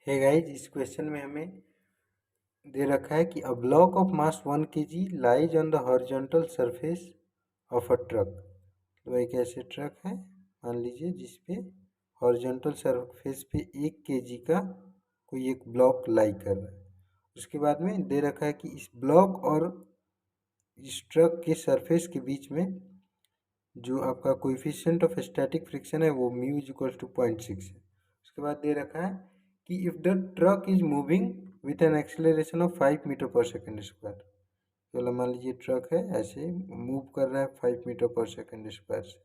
Hey guys, इस question में हमें दे रखा है कि a block of mass 1 kg lies on the horizontal surface of a truck. तो एक ऐसे ट्रक है, मान लीजिए, जिस पे हॉरिजॉन्टल सरफेस पे 1 kg का कोई एक ब्लॉक लाई कर रहा है। उसके बाद में दे रखा है कि इस ब्लॉक और इस ट्रक के सरफेस के बीच में जो आपका कोएफिशिएंट ऑफ स्टैटिक फ्रिक्शन है वो म्यू इज इक्वल टू 0.6 है। उसके बाद दे रखा है कि if the truck is moving with an acceleration of 5 metre per second square. तो मान लीजिए ट्रक है, ऐसे मूव कर रहा है 5 मीटर पर सेकेंड स्क्वायर से।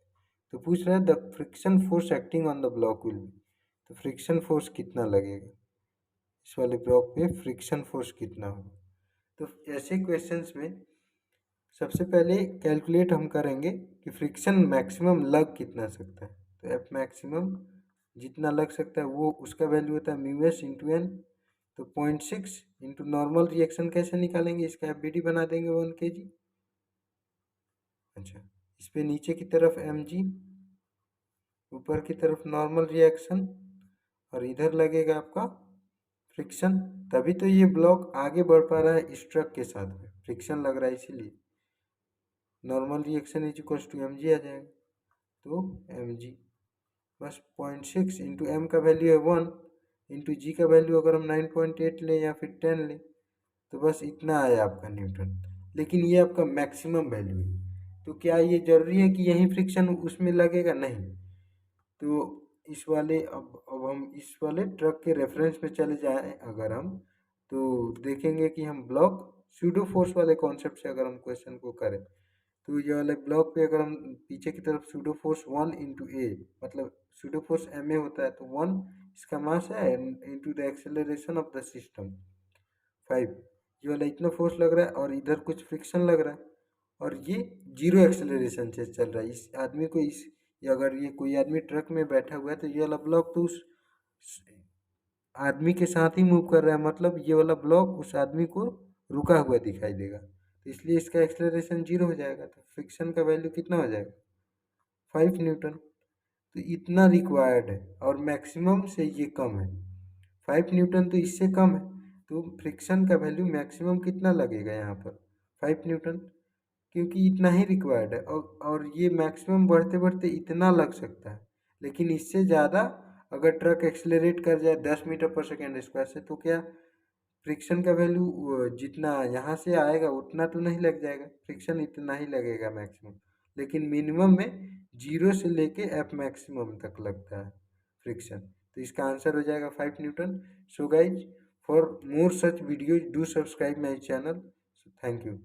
तो पूछ रहा है the friction force acting on the block will be. तो फ्रिक्शन फोर्स कितना लगेगा इस वाले ब्लॉक पे, फ्रिक्शन फोर्स कितना होगा। तो ऐसे क्वेश्चंस में सबसे पहले कैलकुलेट हम करेंगे कि फ्रिक्शन मैक्सिमम लग कितना सकता है। तो एफ मैक्सिमम जितना लग सकता है वो उसका वैल्यू होता है म्यू एस इंटू एन। तो 0.6 इंटू नॉर्मल रिएक्शन कैसे निकालेंगे, इसका एफ बी डी बना देंगे 1 kg। अच्छा, इस पे नीचे की तरफ एम जी, ऊपर की तरफ नॉर्मल रिएक्शन, और इधर लगेगा आपका फ्रिक्शन। तभी तो ये ब्लॉक आगे बढ़ पा रहा है इस ट्रक के साथ में, फ्रिक्शन लग रहा है इसीलिए। Normal reaction is equal to M G आ जाएगा। तो एम जी बस 0.6 इंटू एम का वैल्यू है 1 इंटू जी का वैल्यू अगर हम 9.8 लें या फिर 10 लें तो बस इतना आया आपका न्यूटन। लेकिन ये आपका मैक्सिमम वैल्यू है, तो क्या ये जरूरी है कि यही फ्रिक्शन उसमें लगेगा? नहीं। तो इस वाले अब हम इस वाले ट्रक के रेफरेंस में चले जाएं अगर हम, तो देखेंगे कि हम ब्लॉक स्यूडो फोर्स वाले कॉन्सेप्ट से अगर हम क्वेश्चन को करें तो ये वाले ब्लॉक पे अगर हम पीछे की तरफ स्यूडो फोर्स 1 इंटू ए, मतलब स्यूडो फोर्स एम ए होता है, तो 1 इसका मास है into the acceleration of the system 5। ये वाला इतना फोर्स लग रहा है और इधर कुछ फ्रिक्शन लग रहा है, और ये जीरो एक्सेलरेशन से चल रहा है। इस आदमी को इस अगर ये कोई आदमी ट्रक में बैठा हुआ है तो ये वाला ब्लॉक तो उस आदमी के साथ ही मूव कर रहा है, मतलब ये वाला ब्लॉक उस आदमी को रुका हुआ दिखाई देगा, तो इसलिए इसका एक्सेलरेशन जीरो हो जाएगा। तो फ्रिक्शन का वैल्यू कितना हो जाएगा? 5 न्यूटन। तो इतना रिक्वायर्ड है और मैक्सिमम से ये कम है। 5 न्यूटन तो इससे कम है, तो फ्रिक्शन का वैल्यू मैक्सिमम कितना लगेगा यहाँ पर? 5 न्यूटन, क्योंकि इतना ही रिक्वायर्ड है। और ये मैक्सिमम बढ़ते बढ़ते इतना लग सकता है, लेकिन इससे ज़्यादा अगर ट्रक एक्सेलरेट कर जाए 10 मीटर पर सेकेंड स्क्वायर से तो क्या फ्रिक्शन का वैल्यू जितना यहाँ से आएगा उतना तो नहीं लग जाएगा, फ्रिक्शन इतना ही लगेगा मैक्सिमम। लेकिन मिनिमम में 0 से लेके एफ मैक्सिमम तक लगता है फ्रिक्शन। तो इसका आंसर हो जाएगा 5 Newton. So guys, for more such videos do subscribe my channel. Thank you.